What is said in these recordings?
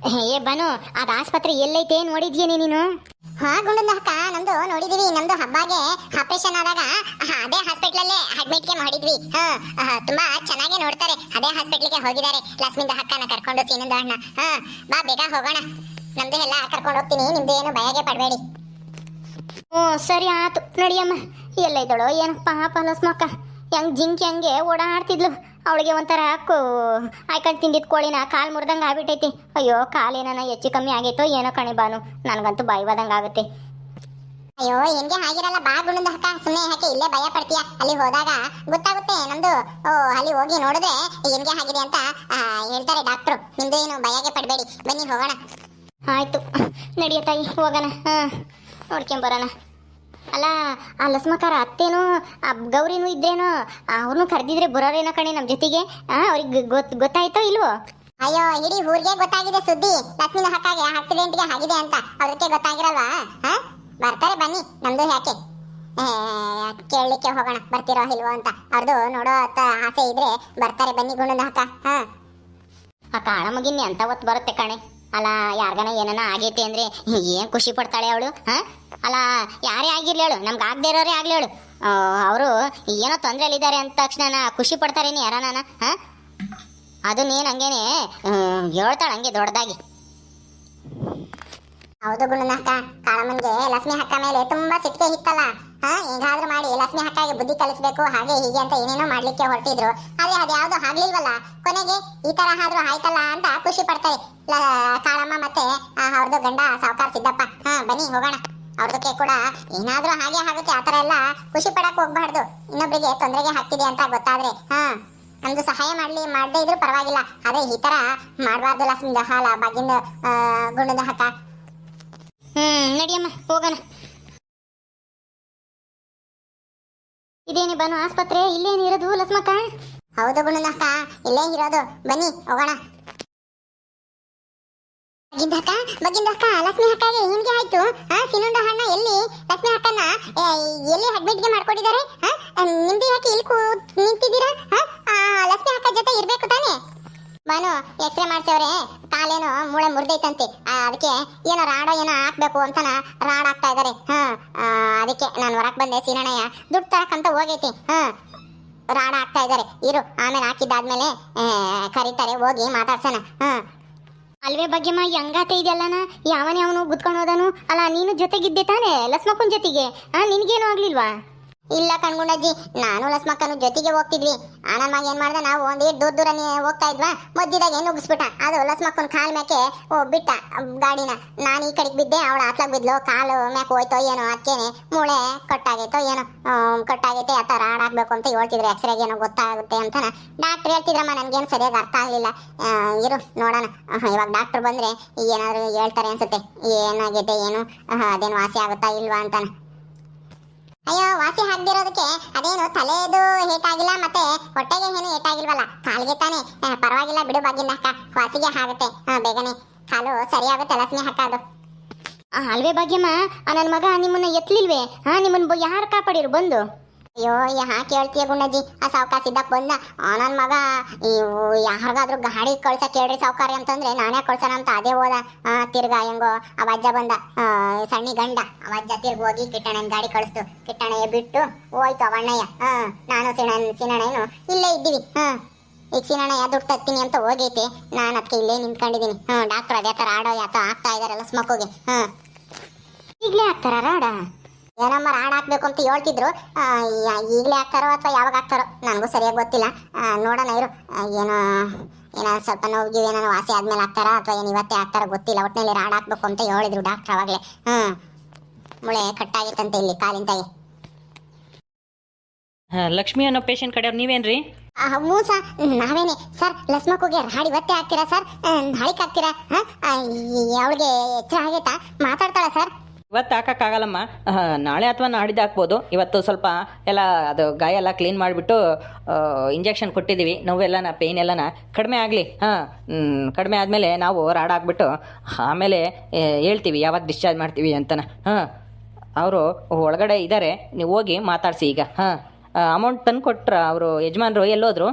ಏ ಬನು, ಅದ ಆಸ್ಪತ್ರೆ ಎಲ್ಲೈತೆ ನೋಡಿದ್ಯೇನೆ ನೀನು? ಹಾ ಗುಂಡದ ಅಕ್ಕ, ನಮ್ದು ನೋಡಿದೀವಿ. ನಮ್ದು ಹಬ್ಬಾಗೆ ಆಪರೇಷನ್ ಆದಾಗ ಅದೇ ಹಾಸ್ಪಿಟ್ಲಲ್ಲೇ ಅಡ್ಮಿಟ್ಗೆ ಮಾಡಿದ್ವಿ. ತುಂಬಾ ಚೆನ್ನಾಗಿ ನೋಡ್ತಾರೆ. ಅದೇ ಹಾಸ್ಪಿಟ್ಲಿಗೆ ಹೋಗಿದ್ದಾರೆ ಲಕ್ಷ್ಮಿಂದ ಅಕ್ಕನ ಕರ್ಕೊಂಡು ಸೀನಂದ ಅಣ್ಣ. ಬಾ ಬೇಗ ಹೋಗೋಣ. ನಮ್ದು ಎಲ್ಲ ಕರ್ಕೊಂಡು ಹೋಗ್ತೀನಿ, ನಿಮ್ದು ಏನು ಭಯಗೆ ಪಡಬೇಡಿ. ಹ್ಞೂ ಸರಿ ಆತು, ನಡಿಯಮ್ಮ. ಎಲ್ಲೈದಳೋ ಏನು ಪಾಪ ಲಸ್ಮಕ್ಕ, ಹೆಂಗ್ ಜಿಂಕಿ ಹಂಗೆ ಓಡಾಡ್ತಿದ್ಲು. ಅವಳಿಗೆ ಒಂಥರ ಆಯ್ಕೊಂಡು ತಿಂದಿದ್ದು ಕೋಳಿನ ಕಾಲು ಮುರಿದಂಗೆ ಆಗ್ಬಿಟ್ಟೈತಿ. ಅಯ್ಯೋ, ಕಾಲೇನ ಹೆಚ್ಚು ಕಮ್ಮಿ ಆಗೈತೋ ಏನೋ ಕಣೆ ಬಾನು, ನನಗಂತೂ ಬಾಯ್ವಾದಂಗೆ ಆಗುತ್ತೆ. ಅಯ್ಯೋ, ಹೆಂಗೆ ಆಗಿರಲ್ಲ ಬಾ ಗುಂಡದ ಅಕ್ಕ, ಸುಮ್ಮನೆ ಯಾಕೆ ಇಲ್ಲೇ ಭಯ ಪಡ್ತೀಯ? ಅಲ್ಲಿ ಹೋದಾಗ ಗೊತ್ತಾಗುತ್ತೆ ನಮ್ದು. ಅಲ್ಲಿ ಹೋಗಿ ನೋಡಿದ್ರೆ ಹೆಂಗೆ ಆಗಿದೆ ಅಂತ ಹೇಳ್ತಾರೆ ಡಾಕ್ಟ್ರು. ನಿಮ್ದು ಏನು ಭಯಗೆ ಪಡಬೇಡಿ, ಬನ್ನಿ ಹೋಗೋಣ. ಆಯ್ತು ನಡಿಯ ತಾಯಿ, ಹೋಗೋಣ. ನೋಡ್ಕೊಂಬರೋಣ. ಅಲ್ಲ, ಆ ಲಸ್ಮಕಾರ ಅತ್ತೇನೋ ಆ ಗೌರಿನೂ ಇದ್ರೇನೋ, ಅವ್ರನ್ನೂ ಕರೆದಿದ್ರೆ ಬರೋರೇನೋ ಕಣೆ ನಮ್ಮ ಜೊತೆಗೆ. ಅವ್ರಿಗೆ ಗೊತ್ತಾಯ್ತೋ ಇಲ್ವೋ? ಅಯ್ಯೋ, ಇಡೀ ಊರಿಗೆ ಗೊತ್ತಾಗಿದೆ ಸುದ್ದಿ. ಲಕ್ಷ್ಮಿನ ಹಕ್ಕಾಗೆ ಆಕ್ಸಿಡೆಂಟ್ಗೆ ಆಗಿದೆ ಅಂತ. ಅದಕ್ಕೆ ಗೊತ್ತಾಗಿರಲ್ವಾ? ಬರ್ತಾರೆ ಬನ್ನಿ. ನಮ್ದು ಯಾಕೆ ಕೇಳಲಿಕ್ಕೆ ಹೋಗೋಣ, ಬರ್ತಿರೋ ಇಲ್ವೋ ಅಂತ. ಅವ್ರದ್ದು ನೋಡೋ ಆಸೆ ಇದ್ರೆ ಬರ್ತಾರೆ, ಬನ್ನಿ ಗುಂಡನ ಹಕ್ಕ. ಆ ಕಾಳ ಮಗಿನ್ನಿ ಅಂತ ಹೊತ್ತು ಬರುತ್ತೆ ಕಣೆ. ಅಲ್ಲ, ಯಾರಿಗಾನ ಏನನ ಆಗೈತೆ ಅಂದ್ರೆ ಏನು ಖುಷಿ ಪಡ್ತಾಳೆ ಅವಳು. ಅಲ್ಲ, ಯಾರೇ ಆಗಿರ್ಲಿ ಹೇಳು, ನಮ್ಗೆ ಆಗದೆ ಇರೋರೇ ಆಗ್ಲಿ ಹೇಳು, ಅವರು ಏನೋ ತೊಂದರೆಯಲ್ಲಿದ್ದಾರೆ ಅಂದ ತಕ್ಷಣ ಖುಷಿ ಪಡ್ತಾರೇನಿ ಯಾರನ? ಅದನ್ನೇನು ಹಂಗೇನೆ ಹೇಳ್ತಾಳೆ ಹಂಗೆ ದೊಡ್ಡದಾಗಿ. ಹೌದು ಗುಂಡನ ಅಕ್ಕ, ಕಾಳಮ್ಮನ್ಗೆ ಲಕ್ಷ್ಮಿ ಅಕ್ಕ ಮೇಲೆ ತುಂಬಾ ಸಿಟ್ಟಿಗೆ ಇತ್ತಲ್ಲ. ಹೇಗಾದ್ರೂ ಮಾಡಿ ಲಕ್ಷ್ಮಿ ಅಕ್ಕಗೆ ಬುದ್ಧಿ ಕಲಿಸ್ಬೇಕು, ಹಾಗೆ ಹೀಗೆ ಅಂತ ಏನೇನೋ ಮಾಡ್ಲಿಕ್ಕೆ ಹೊರಟಿದ್ರು. ಆದ್ರೆ ಅದ್ಯಾವ್ದು ಆಗ್ಲಿಲ್ವಲ್ಲ. ಕೊನೆಗೆ ಈ ತರ ಆದ್ರೂ ಆಯ್ತಲ್ಲ ಅಂತ ಖುಷಿ ಪಡ್ತಾರೆ ಕಾಳಮ್ಮ ಮತ್ತೆ ಅವ್ರದ್ದು ಗಂಡ ಸಾವುಕಾರ ಸಿದ್ದಪ್ಪ. ಬನ್ನಿ ಹೋಗೋಣ. ಅವ್ರದಕ್ಕೆ ಕೂಡ ಏನಾದ್ರೂ ಹಾಗೆ ಆಗುತ್ತೆ. ಆತರ ಎಲ್ಲ ಖುಷಿ ಪಡಕ್ ಹೋಗ್ಬಾರ್ದು. ಇನ್ನೊಬ್ರಿಗೆ ತೊಂದರೆಗೆ ಹಾಕ್ತಿದೆ ಅಂತ ಗೊತ್ತಾದ್ರೆ ನಮ್ದು ಸಹಾಯ ಮಾಡದೇ ಇದ್ರು ಪರವಾಗಿಲ್ಲ, ಆದ್ರೆ ಈ ತರ ಮಾಡಬಾರ್ದು. ಲಕ್ಷ್ಮಿ ಹಾಲ ಬಾಗಿಂದ ಗುಂಡದ ಹಕ್ಕ. ನಡಿಯಮ್ಮ ಹೋಗೋಣ. ಇದೇನೆ ಬಾನು ಆಸ್ಪತ್ರೆ? ಇಲ್ಲೇನು ಇರೋದು ಲಸ್ಮಕ್ಕ? ಹೌದು ಗುಂಡನಕ್ಕ, ಇಲ್ಲೇ ಇರೋದು. ಬನ್ನಿ ಹೋಗೋಣ. ಬಗ್ಗಿಂದಕ್ಕ ಲಕ್ಷ್ಮಿ ಅಕ್ಕಗೆ ಹಿಂಗೆ ಆಯ್ತು. ಸಿನುಂಡ ಹಣ್ಣ ಎಲ್ಲಿ ಲಕ್ಷ್ಮಿ ಅಕ್ಕನ ಎಲ್ಲಿ ಅಡ್ಮಿಟ್ಗೆ ಮಾಡ್ಕೊಂಡಿದ್ದಾರೆ? ನಿಮ್ದು ಯಾಕೆ ಇಲ್ಲಿ ನಿಂತಿದ್ದೀರಾ? ಲಕ್ಷ್ಮಿ ಅಕ್ಕ ಜೊತೆ ಇರ್ಬೇಕು ತಾನೆ? ಬಾನು, ಎಕ್ಸ್ರೇ ಮಾಡ್ಸವ್ರೆ, ಕಾಲೇನೋ ಮೂಳೆ ಮುರಿದೈತಂತೆ. ಅದಕ್ಕೆ ಏನೋ ರಾಡ ಏನೋ ಹಾಕ್ಬೇಕು ಅಂತನ ರಾಡ್ ಹಾಕ್ತಾ ಇದಾರೆ. ಅದಕ್ಕೆ ನಾನು ಹೊರಕ್ ಬಂದೆ. ಸೀನಣ್ಣಯ್ಯ ದುಡ್ಡು ತರಕಂತ ಹೋಗೈತಿ. ರಾಡ ಹಾಕ್ತಾ ಇದಾರೆ. ಇರು, ಆಮೇಲೆ ಹಾಕಿದ್ದಾದ್ಮೇಲೆ ಕರೀತಾರೆ, ಹೋಗಿ ಮಾತಾಡ್ಸೋಣ. ಅಲ್ವೇ ಬಗ್ಗೆಮ್ಮ, ಹೆಂಗಾತ ಇದೆಲ್ಲನ? ಯಾವನು ಗುದ್ಕೊಂಡು ಹೋದನು? ಅಲ್ಲ, ನೀನು ಜೊತೆಗಿದ್ದೆ ತಾನೆ ಲಸ್ಮಕ್ಕನ ಜೊತೆಗೆ? ನಿನ್ಗೇನು ಆಗ್ಲಿಲ್ವಾ? ಇಲ್ಲ ಕಣ್ಗುಂಡಜ್ಜಿ, ನಾನು ಲಸ್ಮಕ್ಕನ ಜೊತೆಗೆ ಹೋಗ್ತಿದ್ವಿ. ನನ್ನ ಮಗ ಏನ್ ಮಾಡ್ದ, ನಾವು ಒಂದೇ ದೂರನೇ ಹೋಗ್ತಾ ಇದ್ವಾ, ಮಧ್ಯದಾಗ ನುಗ್ಗಿಸ್ಬಿಟ್ಟ. ಅದು ಲಸ್ಮಕ್ಕನ ಕಾಲ್ ಮ್ಯಾಕೆ ಬಿಟ್ಟ ಗಾಡಿನ. ನಾನು ಈ ಕಡೆಗೆ ಬಿದ್ದೆ, ಅವಳ ಆತ್ಲಾಗ ಬಿದ್ಲು. ಕಾಲು ಮ್ಯಾಕೆ ಹೋಯ್ತೋ ಏನೋ, ಅದಕ್ಕೇನೆ ಮೂಳೆ ಕಟ್ಟಾಗೈತೋ ಏನೋ, ಕಟ್ಟಾಗೈತೆ. ಆ ಥರ ರಾಡ್ ಹಾಕ್ಬೇಕು ಅಂತ ಹೇಳ್ತಿದ್ರು. ಎಕ್ಸ್ರೇಗೆ ಏನೋ ಗೊತ್ತಾಗುತ್ತೆ ಅಂತ ಡಾಕ್ಟ್ರ್ ಹೇಳ್ತಿದ್ರಮ್ಮ. ನನ್ಗೇನು ಸರಿಯಾಗಿ ಅರ್ಥ ಆಗ್ಲಿಲ್ಲ. ಇರು ನೋಡೋಣ, ಇವಾಗ ಡಾಕ್ಟ್ರ್ ಬಂದ್ರೆ ಏನಾದ್ರು ಹೇಳ್ತಾರೆ ಅನ್ಸುತ್ತೆ. ಏನಾಗಿದೆ ಏನು, ಅದೇನು ವಾಸಿ ಆಗುತ್ತಾ ಇಲ್ವಾ ಅಂತಾನೆ. ಅಯ್ಯೋ, ವಾಸಿ ಆಗದಿರೋದಕ್ಕೆ ಅದೇನು ತಲೆದು ಏಟಾಗಿಲ್ಲ, ಮತ್ತೆ ಹೊಟ್ಟೆಗೆ ಏನು ಏಟಾಗಿಲ್ವಲ್ಲ, ಕಾಲಿಗೆ ತಾನೆ. ಪರವಾಗಿಲ್ಲ ಬಿಡು ಬಾಗಿನ ಅಕ್ಕ, ವಾಸಿಗೆ ಆಗುತ್ತೆ ಬೇಗನೆ. ಕಾಲು ಸರಿ ಆಗುತ್ತೆ ಲಕ್ಷ್ಮಿ ಅಕ್ಕ. ಅದು ಅಲ್ವೇ ಭಾಗ್ಯಮ್ಮ, ನನ್ನ ಮಗ ನಿಮ್ಮನ್ನ ಎತ್ತಲಿಲ್ವೇ? ನಿಮ್ಮನ್ನ ಯಾರು ಕಾಪಾಡಿರು ಬಂದು? ಅಯ್ಯೋ, ಯಾಕೆ ಹೇಳ್ತೀಯ ಗುಂಡಜ್ಜಿ? ಆ ಸಾವುಕಾರ ಸಿದ್ದಪ್ಪ ಬಂದ. ನನ್ನ ಮಗ ಯಾರಿಗಾದ್ರೂ ಗಾಡಿ ಕಳ್ಸಕ್ ಕೇಳ್ರಿ ಸಾವುಕಾರಿ ಅಂತಂದ್ರೆ ನಾನೇ ಕಳ್ಸೋಣ ಅಂತ ಅದೇ ಹೋದ. ತಿರ್ಗಾ ಹೆಂಗೋ ಅವಜ್ಜ ಬಂದ, ಸಣ್ಣ ಗಂಡ. ಅವಜ್ಜ ತಿರ್ಗ ಹೋಗಿ ಕಿಟ್ಟಣ್ಣನ ಗಾಡಿ ಕಳಿಸ್ತು. ಕಿಟ್ಟಣ್ಣಯ್ಯ ಬಿಟ್ಟು ಹೋಯ್ತು ಅವಣ್ಣಯ್ಯ. ನಾನು ಸೀನಣ್ಣಯ್ಯನು ಇಲ್ಲೇ ಇದ್ದೀವಿ. ಈಗ ಸೀನಣ್ಣಯ್ಯ ದುಡ್ಡು ತತ್ತೀನಿ ಅಂತ ಹೋಗೈತಿ. ನಾನು ಅದಕ್ಕೆ ಇಲ್ಲೇ ನಿಂತ್ಕೊಂಡಿದ್ದೀನಿ. ಡಾಕ್ಟರ್ ಅದೇ ಥರ ಆಡೋ ಯಾತ ಆಗ್ತಾ ಇದಾರಲ್ಲ ಸ್ಮೋಕಿಗೆ. ಈಗಲೇ ಆಗ್ತಾರ ರಾಡ? ಏನಮ್ಮ ರಾಡ್ ಹಾಕ್ಬೇಕು ಅಂತ ಹೇಳ್ತಿದ್ರು. ಈಗಲೇ ಹಾಕ್ತಾರೋ ಅಥವಾ ಯಾವಾಗ ಹಾಕ್ತಾರೋ ನನಗೂ ಸರಿಯಾಗಿ ಗೊತ್ತಿಲ್ಲ. ನೋಡೋಣ ಇರು. ಏನೋ ಸ್ವಲ್ಪ ನೋವಿಗೆ ಏನೋ ವಾಸಿ ಆದ್ಮೇಲೆ ಹಾಕ್ತಾರ ಅಥವಾ ಏನು ಇವತ್ತೇ ಹಾಕ್ತಾರ ಗೊತ್ತಿಲ್ಲ. ಒಟ್ಟಿನಲ್ಲಿ ರಾಡ್ ಹಾಕ್ಬೇಕು ಅಂತ ಹೇಳಿದ್ರು ಡಾಕ್ಟರ್ ಅವಾಗಲೇ. ಮುಳೆ ಕಟ್ಟಾಗಿತ್ತಂತೆ ಇಲ್ಲಿ ಕಾಲಿಂತಾಗಿ. ಲಕ್ಷ್ಮಿ ಅನ್ನೋ ಪೇಷಂಟ್ ಕಡೆಯವ್ರು ನೀವೇನ್ರಿ? ಹ್ಞೂ ಸರ್, ನಾವೇನೆ ಸರ್. ಲಸ್ಮಕ್ಕೋಗೆ ರಾಡ್ ಇವತ್ತೇ ಹಾಕ್ತೀರಾ ಸರ್? ನಾಳೆಗೆ ಹಾಕ್ತೀರಾ? ಅವಳಿಗೆ ಎಚ್ಚರ ಆಗೈತಾ? ಮಾತಾಡ್ತಾಳ ಸರ್? ಇವತ್ತು ಹಾಕೋಕ್ಕಾಗಲ್ಲಮ್ಮ, ನಾಳೆ ಅಥವಾ ನಾಡಿದ್ದು ಹಾಕ್ಬೋದು. ಇವತ್ತು ಸ್ವಲ್ಪ ಎಲ್ಲ ಅದು ಗಾಯ ಎಲ್ಲ ಕ್ಲೀನ್ ಮಾಡಿಬಿಟ್ಟು ಇಂಜೆಕ್ಷನ್ ಕೊಟ್ಟಿದ್ದೀವಿ. ನೋವೆಲ್ಲನ ಪೇಯ್ನ್ ಎಲ್ಲನ ಕಡಿಮೆ ಆಗಲಿ. ಕಡಿಮೆ ಆದಮೇಲೆ ನಾವು ರಾಡ್ ಹಾಕ್ಬಿಟ್ಟು ಆಮೇಲೆ ಹೇಳ್ತೀವಿ ಯಾವಾಗ ಡಿಸ್ಚಾರ್ಜ್ ಮಾಡ್ತೀವಿ ಅಂತನ. ಅವರು ಒಳಗಡೆ ಇದ್ದಾರೆ, ನೀವು ಹೋಗಿ ಮಾತಾಡಿಸಿ ಈಗ. ಅಮೌಂಟ್ ತಂದು ಕೊಟ್ರ ಅವರು ಯಜಮಾನ್ರು? ಎಲ್ಲೋದ್ರು?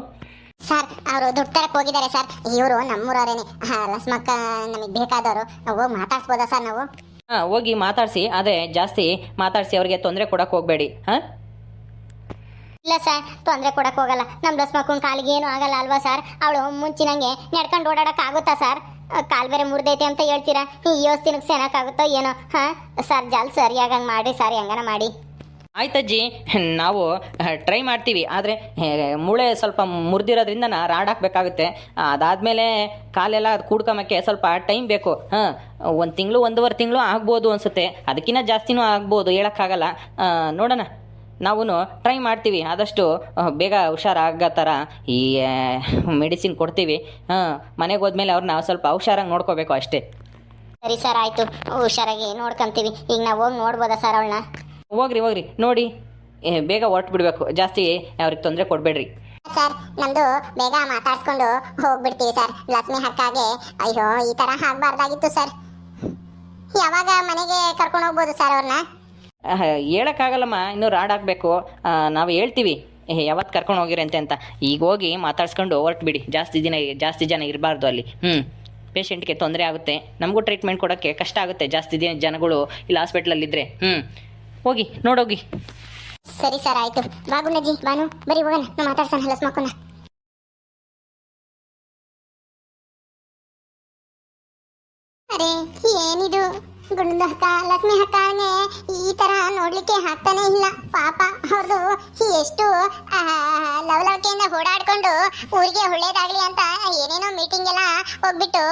ಸರ್ ಅವರು ದುಡ್ಡು ತರಕ್ಕೆ ಹೋಗಿದ್ದಾರೆ ಸರ್. ಇವರು ನಮ್ಮೂರವರೇನೆ, ಲಸ್ಮಕ್ಕ ನಮಗೆ ಬೇಕಾದವರು. ಹೋಗಿ ಮಾತಾಡ್ಸ್ಬೋದಾ ಸರ್ ನಾವು? ಹಾಂ, ಹೋಗಿ ಮಾತಾಡಿಸಿ. ಆದರೆ ಜಾಸ್ತಿ ಮಾತಾಡಿಸಿ ಅವ್ರಿಗೆ ತೊಂದರೆ ಕೊಡೋಕೆ ಹೋಗಬೇಡಿ. ಹಾಂ, ಇಲ್ಲ ಸರ್, ತೊಂದರೆ ಕೊಡಕ್ಕೆ ಹೋಗಲ್ಲ. ನಮ್ಮ ಲಸ್ಮಕ್ಕನ ಕಾಲಿಗೆ ಏನು ಆಗಲ್ಲ ಅಲ್ವಾ ಸರ್? ಅವಳು ಮುಂಚಿನಂಗೆ ನಡ್ಕೊಂಡು ಓಡಾಡಕ್ಕೆ ಆಗುತ್ತಾ ಸರ್? ಕಾಲು ಬೇರೆ ಮುರಿದೈತೆ ಅಂತ ಹೇಳ್ತೀರಾ, ಈ ಯೋಸ್ತಿನಕ್ಕೆ ಸೇನಕ್ಕಾಗುತ್ತೋ ಏನೋ? ಹಾಂ ಸರ್, ಜಲ್ ಸರಿಯಾಗಿ ಹಂಗೆ ಮಾಡಿರಿ ಸರ್, ಹೆಂಗನ ಮಾಡಿ. ಆಯ್ತಜ್ಜಿ, ನಾವು ಟ್ರೈ ಮಾಡ್ತೀವಿ. ಆದರೆ ಮೂಳೆ ಸ್ವಲ್ಪ ಮುರಿದಿರೋದ್ರಿಂದ ರಾಡ್ ಹಾಕಬೇಕಾಗುತ್ತೆ. ಅದಾದಮೇಲೆ ಕಾಲೆಲ್ಲ ಕೂಡ್ಕೊಂಬಕ್ಕೆ ಸ್ವಲ್ಪ ಟೈಮ್ ಬೇಕು. ಹಾಂ, 1 ತಿಂಗಳು 1.5 ತಿಂಗಳು ಆಗ್ಬೋದು ಅನಿಸುತ್ತೆ. ಅದಕ್ಕಿಂತ ಜಾಸ್ತಿನೂ ಆಗ್ಬೋದು, ಹೇಳೋಕ್ಕಾಗಲ್ಲ. ನೋಡೋಣ, ನಾವು ಟ್ರೈ ಮಾಡ್ತೀವಿ. ಆದಷ್ಟು ಬೇಗ ಹುಷಾರಾಗೋ ಥರ ಈ ಮೆಡಿಸಿನ್ ಕೊಡ್ತೀವಿ. ಹಾಂ, ಮನೆಗೆ ಹೋದ್ಮೇಲೆ ಅವ್ರನ್ನ ಸ್ವಲ್ಪ ಹುಷಾರಾಗಿ ನೋಡ್ಕೋಬೇಕು ಅಷ್ಟೇ. ಸರಿ ಸರ್, ಆಯಿತು, ಹುಷಾರಾಗಿ ನೋಡ್ಕೊಂತೀವಿ. ಈಗ ನಾವು ಹೋಗಿ ನೋಡ್ಬೋದಾ ಸರ್ ಅವಳನ್ನ? ಹೋಗ್ರಿ ನೋಡಿ, ಬೇಗ ಹೊರ್ಟು ಬಿಡಬೇಕು. ಜಾಸ್ತಿ ಅವ್ರಿಗೆ ತೊಂದರೆ ಕೊಡಬೇಡ್ರಿ. ಸರ್, ನಮ್ದು ಬೇಗ ಮಾತಾಡ್ಸ್ಕೊಂಡು ಹೋಗ್ಬಿಡ್ತೀವಿ ಸರ್. ಲಕ್ಷ್ಮಿ ಅಕ್ಕಾಗೆ ಅಯ್ಯೋ ಈ ತರ ಆಗ್ಬಾರ್ದಾಗಿತ್ತು ಸರ್. ಯಾವಾಗ ಮನೆಗೆ ಕರ್ಕೊಂಡು ಹೋಗ್ಬೋದು ಸರ್ ಅವ್ರನ್ನ? ಹೇಳೋಕ್ಕಾಗಲ್ಲಮ್ಮ, ಇನ್ನೂ ರಾಡ್ ಹಾಕಬೇಕು. ನಾವು ಹೇಳ್ತೀವಿ ಯಾವತ್ತು ಕರ್ಕೊಂಡು ಹೋಗಿರಂತೆ ಅಂತ. ಈಗ ಹೋಗಿ ಮಾತಾಡ್ಸ್ಕೊಂಡು ಹೊರ್ಟು ಬಿಡಿ. ಜಾಸ್ತಿ ಜನ ಇರಬಾರ್ದು ಅಲ್ಲಿ. ಪೇಷಂಟ್ಗೆ ತೊಂದರೆ ಆಗುತ್ತೆ, ನಮಗೂ ಟ್ರೀಟ್ಮೆಂಟ್ ಕೊಡೋಕ್ಕೆ ಕಷ್ಟ ಆಗುತ್ತೆ. ಜಾಸ್ತಿ ಜನಗಳು ಇಲ್ಲಿ ಹಾಸ್ಪಿಟ್ಲಲ್ಲಿದ್ದರೆ. ಹೋಗಿ ನೋಡೋಗಿ. ಸರಿ ಸರ್, ಆಯ್ತು. ಬಾ ಗುಂಡಜ್ಜಿ, ಬಾನು ಬರೀ ಹೋಗೋಣ, ನಾವು ಮಾತಾಡ್ಸೋಣ ಲಸ್ಮಕ್ಕನ. ಅರೆ ಏನಿದು ಗುಂಡದ ಅಕ್ಕ, ಲಕ್ಷ್ಮಿ ಅಕ್ಕನೇ ಈ ತರ ನೋಡ್ಲಿಕ್ಕೆ ಆಗ್ತಾನೆ ಇಲ್ಲ. ಪಾಪ ಅವ್ರದ್ದು ಎಷ್ಟು ಲವಲವಿಕೆಯಿಂದ ಓಡಾಡ್ಕೊಂಡು ಊರಿಗೆ ಒಳ್ಳೇದಾಗ್ಲಿ ಅಂತ ಏನೇನೋ ಮೀಟಿಂಗ್ ಎಲ್ಲ ಹೋಗ್ಬಿಟ್ಟು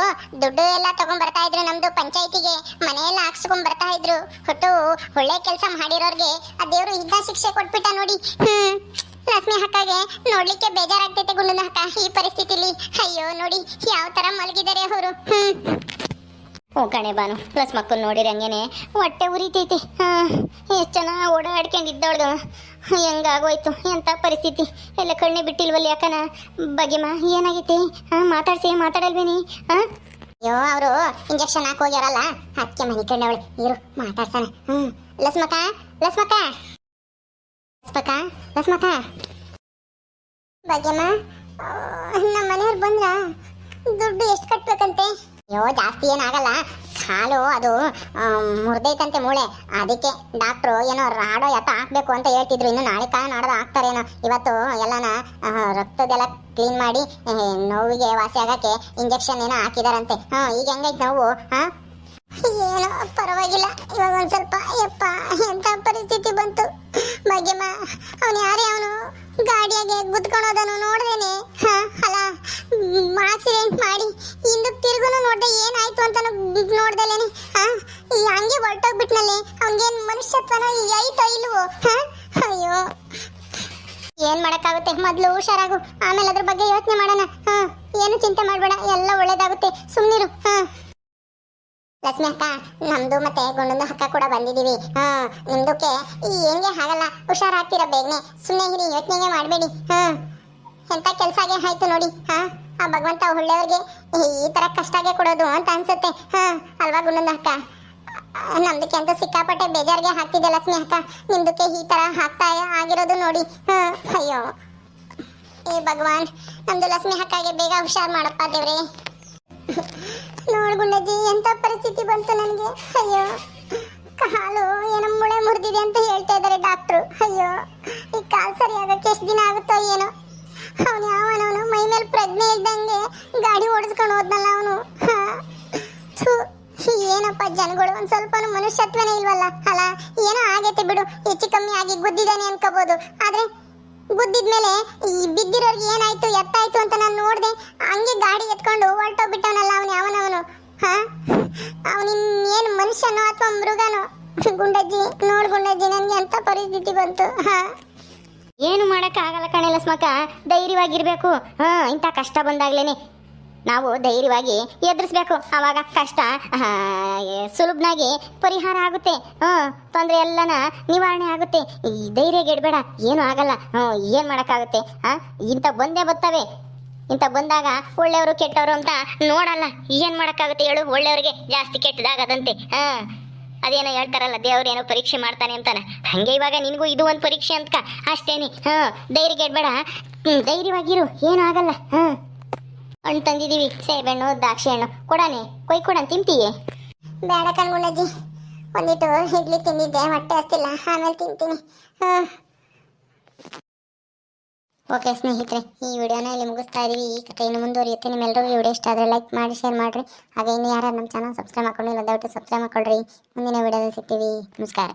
ದುಡ್ಡು ಎಲ್ಲ ತಗೊಂಡ್ ಬರ್ತಾ ಇದ್ರು. ನಮ್ದು ಪಂಚಾಯತಿಗೆ ಮನೆಯೆಲ್ಲ ಹಾಕ್ಸ್ಕೊಂಡ್ ಬರ್ತಾ ಇದ್ರು. ಒಟ್ಟು ಒಳ್ಳೆ ಕೆಲಸ ಮಾಡಿರೋರ್ಗೆ ಆ ದೇವ್ರು ಇದ್ದ ಶಿಕ್ಷೆ ಕೊಟ್ಬಿಟ್ಟ ನೋಡಿ. ಲಕ್ಷ್ಮಿ ಅಕ್ಕಗೆ ನೋಡ್ಲಿಕ್ಕೆ ಬೇಜಾರಾಗ್ತೈತೆ ಗುಂಡದ ಅಕ್ಕ ಈ ಪರಿಸ್ಥಿತಿಲಿ. ಅಯ್ಯೋ ನೋಡಿ ಯಾವ ತರ ಮಲಗಿದ್ದಾರೆ ಅವರು. ಹ್ಞೂ ಕಣೆ ಬಾನು, ಲಸ್ಮಕ್ಕನ ನೋಡಿರಿ ಹಂಗೇನೆ ಹೊಟ್ಟೆ ಉರಿತೈತಿ. ಎಷ್ಟು ಚೆನ್ನಾಗಿ ಓಡಾಡ್ಕೊಂಡಿದ್ದವಳ್ದು ಹೆಂಗಾಗೋಯ್ತು, ಎಂಥ ಪರಿಸ್ಥಿತಿ. ಎಲ್ಲ ಕಣ್ಣೆ ಬಿಟ್ಟಿಲ್ವಲ್ಲ ಯಾಕನ? ಬಗೆಮ್ಮ ಏನಾಗೈತಿ? ಮಾತಾಡಲ್ವೇನಿ? ಅಯ್ಯೋ ಅವರು ಇಂಜೆಕ್ಷನ್ ಹಾಕಿ ಹೋಗ್ಯಾರಲ್ಲ, ಅದಕ್ಕೆ ಮನೆ ಕಣ್ಣವಳೆ. ಇರು ಮಾತಾಡ್ಸಣ. ಲಸ್ಮಕ್ಕ ಲಸ್ಮಕ್ಕ ಲಸ್ಮಕ್ಕ ಲಸ್ಮಕ್ಕ ಬಗೆಮ್ಮ, ನಮ್ಮ ಮನೆಯವ್ರು ಬಂದ್ರ ದುಡ್ಡು ಎಷ್ಟು ಕಟ್ಬೇಕಂತೆ? ಅಯ್ಯೋ ಜಾಸ್ತಿ ಏನಾಗಲ್ಲ, ಕಾಲು ಅದು ಮುರಿದೈತಂತೆ ಮೂಳೆ. ಅದಕ್ಕೆ ಡಾಕ್ಟ್ರು ಏನೋ ರಾಡೋ ಯತ ಹಾಕ್ಬೇಕು ಅಂತ ಹೇಳ್ತಿದ್ರು. ಇನ್ನು ನಾಳೆ ನಾಡೋದು ಹಾಕ್ತಾರೇನೋ. ಇವತ್ತು ಎಲ್ಲನ ರಕ್ತದೆಲ್ಲ ಕ್ಲೀನ್ ಮಾಡಿ ನೋವಿಗೆ ವಾಸಿ ಆಗಕ್ಕೆ ಇಂಜೆಕ್ಷನ್ ಏನೋ ಹಾಕಿದಾರಂತೆ. ಈಗ ಹೆಂಗೈತೆ ನೋವು? ಏನೋ ಪರವಾಗಿಲ್ಲ. ಇವಾಗ ಒಂದ್ ಸ್ವಲ್ಪ ಯಪ್ಪ ಎಂತ ಪರಿಸ್ಥಿತಿ ಬಂತು. ಭಾಗ್ಯಮ್ಮ, ಅವನು ಯಾರೇ ಅವನು ಗಾಡಿಯಾಗೆ ಗುದ್ಕೊಳೋದನ್ನು ನೋಡ್ದೇನೆ. ಅಲ್ಲ ಆಕ್ಸಿಡೆಂಟ್ ಮಾಡಿ ಹಿಂದಕ್ಕೆ ತಿರುಗುನು ನೋಡ್ದೆ, ಏನಾಯ್ತು ಅಂತ ನೋಡ್ದಲೇನೆ. ಹಂಗೆ ಹೊರಟೋಗ್ಬಿಟ್ನಲ್ಲಿ. ಅವನಿಗೇನು ಮನುಷ್ಯತ್ವನೋ ಐತೋ ಇಲ್ವೋ? ಅಯ್ಯೋ ಏನ್ ಮಾಡಕ್ಕಾಗುತ್ತೆ? ಮೊದ್ಲು ಹುಷಾರಾಗು, ಆಮೇಲೆ ಅದ್ರ ಬಗ್ಗೆ ಯೋಚನೆ ಮಾಡೋಣ. ಏನು ಚಿಂತೆ ಮಾಡ್ಬೇಡ, ಎಲ್ಲ ಒಳ್ಳೇದಾಗುತ್ತೆ, ಸುಮ್ನಿರು. ಲಕ್ಷ್ಮಿ ಅಕ್ಕ, ನಮ್ದು ಮತ್ತೆ ಗುಂಡದ ಅಕ್ಕ ಕೂಡ ಬಂದಿದೀವಿ. ನಿಮ್ದಕ್ಕೆ ಹೆಂಗೆ ಆಗಲ್ಲ, ಹುಷಾರಾಗ್ತೀರ ಬೇಗನೆ. ಸುಮ್ಮನೆ ಹಿರಿ, ಯೋಚನೆಗೆ ಮಾಡಬೇಡಿ. ಎಂತ ಕೆಲ್ಸಾಗೆ ಆಯ್ತು ನೋಡಿ. ಆ ಭಗವಂತ ಒಳ್ಳೆಯವ್ರಿಗೆ ಈ ತರ ಕಷ್ಟಾಗೆ ಕೊಡೋದು ಅಂತ ಅನ್ಸುತ್ತೆ. ಅಲ್ವಾ ಗುಂಡದ ಅಕ್ಕ? ನಮ್ದಕ್ಕೆ ಅಂತೂ ಸಿಕ್ಕಾಪಟ್ಟೆ ಬೇಜಾರಿಗೆ ಹಾಕ್ತಿದ್ದೆ ಲಕ್ಷ್ಮಿ ಅಕ್ಕ. ನಿಮ್ದಕ್ಕೆ ಈ ತರ ಆಗ್ತಾ ಆಗಿರೋದು ನೋಡಿ. ಅಯ್ಯೋ ಏ ಭಗವಾನ್, ನಮ್ದು ಲಕ್ಷ್ಮಿ ಅಕ್ಕಗೆ ಬೇಗ ಹುಷಾರ್ ಮಾಡಪ್ಪ ದೇವ್ರೆ. ನೋಡ್ ಗುಂಡಜ್ಜಿ, ಎಂತ ಪರಿಸ್ಥಿತಿ ಬಂತು ನನಗೆ. ಅಯ್ಯೋ ಕಾಲು ಏನೋ ಮುಳೆ ಮುರಿದಿದೆ ಅಂತ ಹೇಳ್ತಾ ಇದ್ದಾರೆ ಡಾಕ್ಟ್ರು. ಅಯ್ಯೋ ಈ ಕಾಲು ಸರಿಯಾಗಕ್ಕೆ ಎಷ್ಟು ದಿನ ಆಗುತ್ತೋ ಏನೋ. ಅವನು ಯಾವನವನು ಮೈ ಮೇಲೆ ಪ್ರಜ್ಞೆ ಇದ್ದಂಗೆ ಗಾಡಿ ಓಡಿಸ್ಕೊಂಡು ಹೋದ್ನಲ್ಲ ಅವನು. ಏನಪ್ಪ ಜನಗಳು, ಒಂದ್ ಸ್ವಲ್ಪ ಮನುಷ್ಯತ್ವನೇ ಇಲ್ವಲ್ಲ. ಅಲ್ಲ ಏನೋ ಆಗೈತೆ ಬಿಡು, ಹೆಚ್ಚು ಕಮ್ಮಿ ಆಗಿ ಗುದ್ದಿದ್ದಾನೆ ಅನ್ಕೋಬಹುದು. ಆದ್ರೆ ಗುದ್ದಿದ್ಮೇಲೆ ಈ ಬಿದ್ದಿರೋರ್ಗೆ ಏನಾಯ್ತು ಎತ್ತಾಯ್ತು ಅಂತ ನಾನು ನೋಡ್ದೆ. ಹಂಗೆ ಗಾಡಿ ಎತ್ಕೊಂಡು ಹೊರಟೋಗ್ಬಿಟ್ಟವನಲ್ಲ ಅವನು ಯಾವನವನು. ಅವನಿನ್ನೇನು ಮನುಷ್ಯನೋ ಅಥವಾ ಮೃಗನೋ? ಗುಂಡಜ್ಜಿ ನೋಡ್ ಗುಂಡಜ್ಜಿ, ನನ್ಗೆ ಅಂತ ಪರಿಸ್ಥಿತಿ ಬಂತು. ಏನು ಆಗಲ್ಲ ಕಣೆ ಲಸ್ಮಕ್ಕ, ಧೈರ್ಯವಾಗಿರ್ಬೇಕು. ಇಂಥ ಕಷ್ಟ ಬಂದಾಗ್ಲೇನೆ ನಾವು ಧೈರ್ಯವಾಗಿ ಎದುರಿಸ್ಬೇಕು. ಆವಾಗ ಕಷ್ಟ ಸುಲಭನಾಗಿ ಪರಿಹಾರ ಆಗುತ್ತೆ. ತೊಂದರೆ ಎಲ್ಲನ ನಿವಾರಣೆ ಆಗುತ್ತೆ. ಈ ಧೈರ್ಯ ಗೆಡಬೇಡ, ಏನು ಆಗಲ್ಲ. ಏನು ಮಾಡೋಕ್ಕಾಗುತ್ತೆ? ಇಂಥ ಬಂದೇ ಬರ್ತವೆ. ಇಂಥ ಬಂದಾಗ ಒಳ್ಳೆಯವರು ಕೆಟ್ಟವರು ಅಂತ ನೋಡಲ್ಲ. ಏನು ಮಾಡೋಕ್ಕಾಗುತ್ತೆ ಹೇಳು? ಒಳ್ಳೆಯವ್ರಿಗೆ ಜಾಸ್ತಿ ಕೆಟ್ಟದಾಗದಂತೆ. ಅದೇನೋ ಹೇಳ್ತಾರಲ್ಲ ದೇವ್ರೇನೋ ಪರೀಕ್ಷೆ ಮಾಡ್ತಾನೆ ಅಂತಾನೆ, ಹಂಗೆ ಇವಾಗ ನಿನಗೂ ಇದು ಒಂದು ಪರೀಕ್ಷೆ ಅಂತ ಅಷ್ಟೇನಿ. ಧೈರ್ಯ ಕೆಡ್ಬೇಡ, ಧೈರ್ಯವಾಗಿರು, ಏನೂ ಆಗಲ್ಲ. ಹಣ್ಣು ತಂದಿದ್ದೀವಿ, ಸೇಬೆಹಣ್ಣು ದ್ರಾಕ್ಷಿ ಹಣ್ಣು, ಕೊಡಾನೆ ಕೊಡನ್ ತಿಂತೀಯೇ? ಬೇಡ ಕಣ್ಗುಂಡಜ್ಜಿ, ಒಂದಿಟ್ಟು ಇಡ್ಲಿ ತಿಂದಿದ್ದೆ, ಹೊಟ್ಟೆ ಹಸ್ತಿಲ್ಲ, ಆಮೇಲೆ ತಿಂತೀನಿ. ಓಕೆ ಸ್ನೇಹಿತರೆ, ಈ ವಿಡಿಯೋನ ಇಲ್ಲಿ ಮುಗಿಸ್ತಾ ಇದೀವಿ. ಈ ಕಥೆ ಇನ್ನು ಮುಂದುವರಿಯುತ್ತೆ. ನಿಮ್ಮೆಲ್ಲರಿಗೂ ಈ ವಿಡಿಯೋ ಇಷ್ಟ ಆದರೆ ಲೈಕ್ ಮಾಡಿ, ಶೇರ್ ಮಾಡಿರಿ. ಹಾಗೆ ಇನ್ನು ಯಾರು ನಮ್ಮ ಚಾನಲ್ ಸಬ್ಸ್ಕ್ರೈಬ್ ಮಾಡ್ಕೊಂಡಿಲ್ಲ ದಯವಿಟ್ಟು ಸಬ್ಸ್ಕ್ರೈಬ್ ಮಾಡ್ಕೊಳ್ರಿ. ಮುಂದಿನ ವಿಡಿಯೋದಲ್ಲಿ ಸಿಗ್ತೀವಿ. ನಮಸ್ಕಾರ.